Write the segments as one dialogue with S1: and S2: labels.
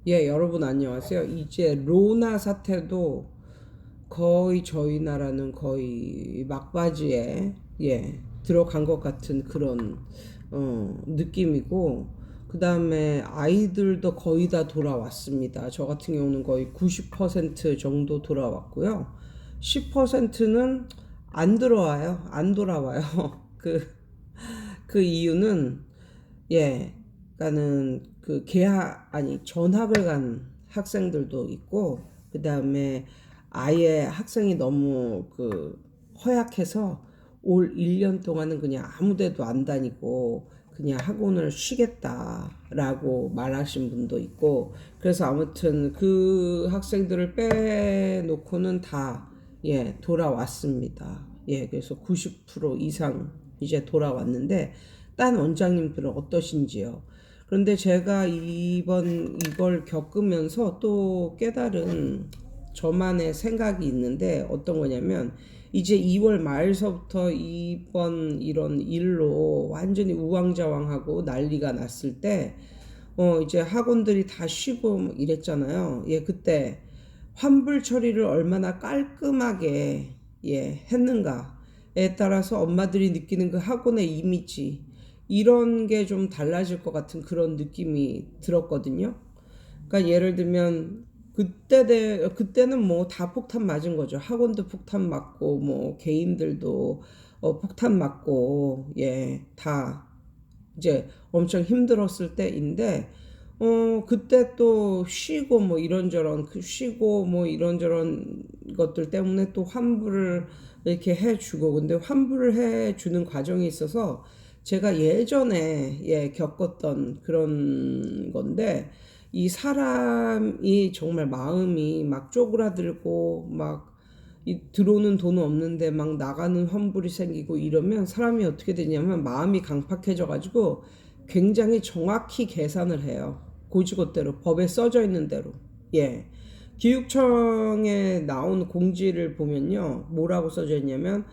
S1: 예, 여러분 안녕하세요. 이제 로나 사태도 거의 저희 나라는 거의 막바지에 들어간 것 같은 그런 느낌이고, 그 다음에 아이들도 거의 다 돌아왔습니다. 저 같은 경우는 거의 90% 정도 돌아왔고요. 10%는 안 들어와요. 안 돌아와요. 그 이유는 그러니까는 그 전학을 간 학생들도 있고, 그 다음에 아예 학생이 너무 그 허약해서 올 1년 동안은 그냥 아무 데도 안 다니고 그냥 학원을 쉬겠다라고 말하신 분도 있고, 그래서 아무튼 그 학생들을 빼놓고는 다 돌아왔습니다. 그래서 90% 이상 이제 돌아왔는데, 딴 원장님들은 어떠신지요? 그런데 제가 이걸 겪으면서 또 깨달은 저만의 생각이 있는데, 어떤 거냐면, 이제 2월 말서부터 이번 이런 일로 완전히 우왕좌왕하고 난리가 났을 때, 이제 학원들이 다 쉬고 뭐 이랬잖아요. 그때 환불 처리를 얼마나 깔끔하게 했는가에 따라서 엄마들이 느끼는 그 학원의 이미지, 이런 게 좀 달라질 것 같은 그런 느낌이 들었거든요. 그러니까 예를 들면 그때는 뭐 다 폭탄 맞은 거죠. 학원도 폭탄 맞고 뭐 개인들도 폭탄 맞고 다 이제 엄청 힘들었을 때인데, 그때 또 쉬고 뭐 이런저런 것들 때문에 또 환불을 이렇게 해주고, 근데 환불을 해주는 과정에 있어서 제가 예전에 겪었던 그런 건데, 이 사람이 정말 마음이 막 쪼그라들고 막 들어오는 돈은 없는데 막 나가는 환불이 생기고 이러면 사람이 어떻게 되냐면 마음이 강팍해져 가지고 굉장히 정확히 계산을 해요. 고지고대로 법에 써져 있는 대로. 예. 교육청에 나온 공지를 보면요, 뭐라고 써져 있냐면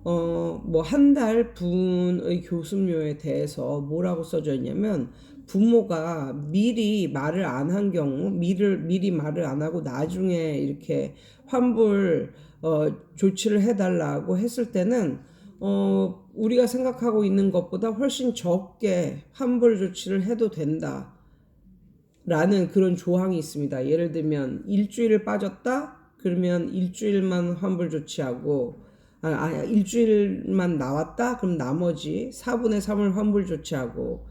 S1: 뭐 한 달 분의 교습료에 대해서 뭐라고 써져 있냐면, 부모가 미리 말을 안 한 경우, 미리 말을 안 하고 나중에 이렇게 환불 조치를 해달라고 했을 때는 우리가 생각하고 있는 것보다 훨씬 적게 환불 조치를 해도 된다 라는 그런 조항이 있습니다. 예를 들면 일주일을 빠졌다 그러면 일주일만 환불 조치하고, 일주일만 나왔다 그럼 나머지 4분의 3을 환불 조치하고,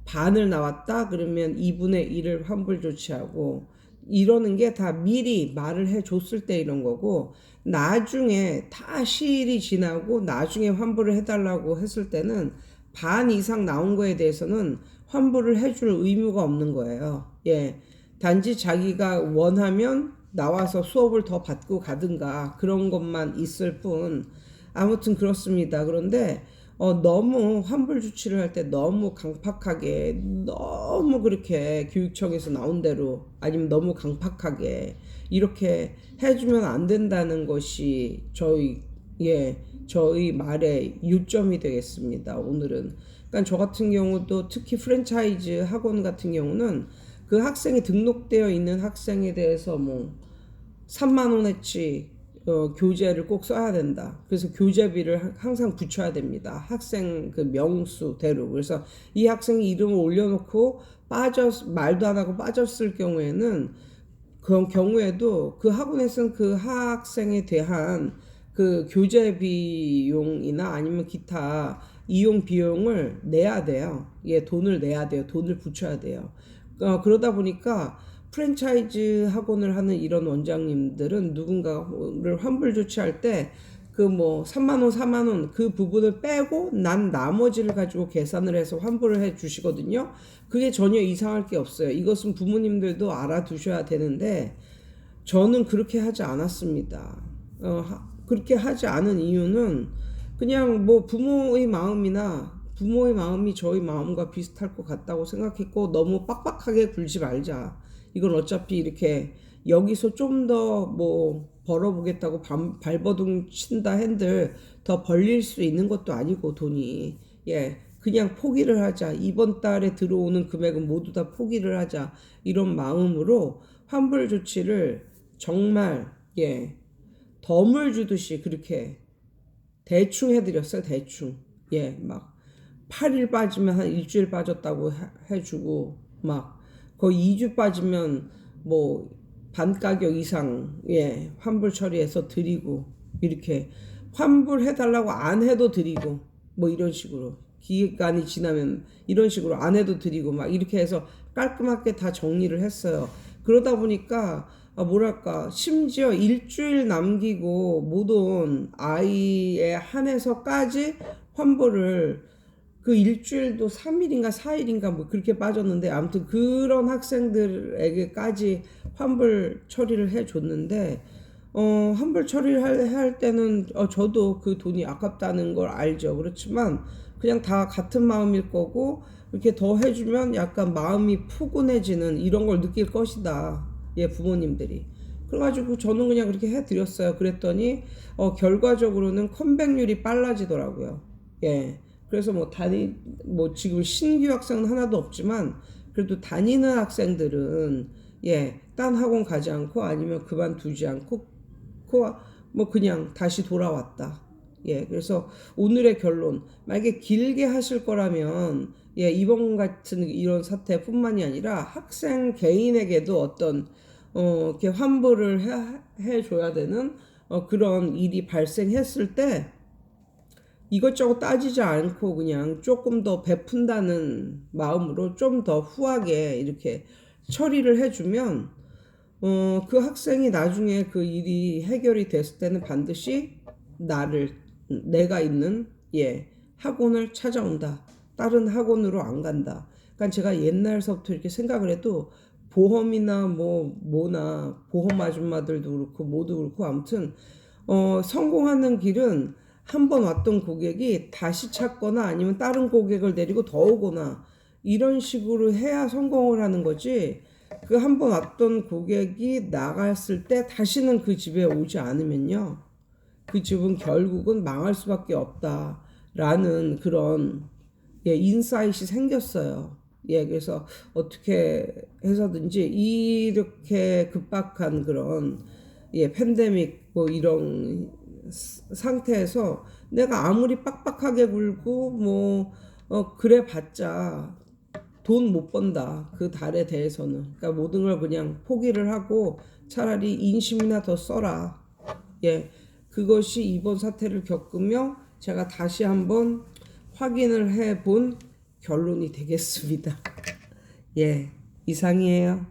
S1: 반을 나왔다 그러면 2분의 1을 환불 조치하고, 이러는 게 다 미리 말을 해줬을 때 이런 거고, 나중에 다 시일이 지나고 나중에 환불을 해달라고 했을 때는 반 이상 나온 거에 대해서는 환불을 해줄 의무가 없는 거예요. 단지 자기가 원하면 나와서 수업을 더 받고 가든가 그런 것만 있을 뿐. 아무튼 그렇습니다. 그런데 너무 환불 조치를 할 때 너무 강팍하게, 너무 그렇게 교육청에서 나온 대로 아니면 너무 강팍하게 이렇게 해주면 안 된다는 것이 저희 말의 요점이 되겠습니다, 오늘은. 그러니까 저 같은 경우도 특히 프랜차이즈 학원 같은 경우는 그 학생이 등록되어 있는 학생에 대해서 뭐 3만 원어치 교재를 꼭 써야 된다. 그래서 교재비를 항상 붙여야 됩니다. 학생 그 명수대로. 그래서 이 학생이 이름을 올려놓고 말도 안 하고 빠졌을 경우에는, 그런 경우에도 그 학원에서는 그 학생에 대한 그 교재 비용이나 아니면 기타 이용 비용을 내야 돼요. 돈을 내야 돼요. 돈을 붙여야 돼요. 그러다 보니까 프랜차이즈 학원을 하는 이런 원장님들은 누군가를 환불 조치할 때 그 뭐 3만 원, 4만 원 그 부분을 빼고 난 나머지를 가지고 계산을 해서 환불을 해 주시거든요. 그게 전혀 이상할 게 없어요. 이것은 부모님들도 알아두셔야 되는데, 저는 그렇게 하지 않았습니다. 그렇게 하지 않은 이유는 그냥 뭐 부모의 마음이 저희 마음과 비슷할 것 같다고 생각했고, 너무 빡빡하게 굴지 말자. 이건 어차피 이렇게 여기서 좀 더 뭐 벌어보겠다고 발버둥 친다 한들 더 벌릴 수 있는 것도 아니고 돈이, 그냥 포기를 하자. 이번 달에 들어오는 금액은 모두 다 포기를 하자. 이런 마음으로 환불 조치를 정말 덤을 주듯이 그렇게 대충 해드렸어요. 대충. 막 8일 빠지면 한 일주일 빠졌다고 해주고 막 거의 2주 빠지면 뭐 반가격 이상 환불 처리해서 드리고 이렇게 환불해달라고 안 해도 드리고 뭐 이런 식으로 기간이 지나면 이런 식으로 안 해도 드리고 막 이렇게 해서 깔끔하게 다 정리를 했어요. 그러다 보니까 뭐랄까 심지어 일주일 남기고 못 온 아이에 한해서까지 환불을 그 일주일도 3일인가 4일인가 뭐 그렇게 빠졌는데 아무튼 그런 학생들에게까지 환불 처리를 해줬는데 환불 처리를 할 때는 저도 그 돈이 아깝다는 걸 알죠. 그렇지만 그냥 다 같은 마음일 거고 이렇게 더 해주면 약간 마음이 푸근해지는 이런 걸 느낄 것이다. 부모님들이. 그래가지고 저는 그냥 그렇게 해드렸어요. 그랬더니 결과적으로는 컴백률이 빨라지더라고요. 그래서 뭐 지금 신규 학생은 하나도 없지만 그래도 다니는 학생들은 딴 학원 가지 않고 아니면 그만두지 않고 뭐 그냥 다시 돌아왔다. 그래서 오늘의 결론, 만약에 길게 하실 거라면 이번 같은 이런 사태뿐만이 아니라 학생 개인에게도 어떤 이렇게 환불을 해줘야 되는 그런 일이 발생했을 때 이것저것 따지지 않고 그냥 조금 더 베푼다는 마음으로 좀 더 후하게 이렇게 처리를 해주면 그 학생이 나중에 그 일이 해결이 됐을 때는 반드시 내가 있는 학원을 찾아온다. 다른 학원으로 안 간다. 그러니까 제가 옛날서부터 이렇게 생각을 해도 보험이나 뭐나 보험 아줌마들도 그렇고 모두 그렇고 아무튼 성공하는 길은 한 번 왔던 고객이 다시 찾거나 아니면 다른 고객을 데리고 더 오거나 이런 식으로 해야 성공을 하는 거지. 그 한 번 왔던 고객이 나갔을 때 다시는 그 집에 오지 않으면요, 그 집은 결국은 망할 수밖에 없다라는 그런 인사이트가 생겼어요. 그래서 어떻게 해서든지 이렇게 급박한 그런 팬데믹 뭐 이런 상태에서 내가 아무리 빡빡하게 굴고 그래 봤자 돈 못 번다. 그 달에 대해서는. 그러니까 모든 걸 그냥 포기를 하고 차라리 인심이나 더 써라. 그것이 이번 사태를 겪으며 제가 다시 한번 확인을 해본 결론이 되겠습니다. 이상이에요.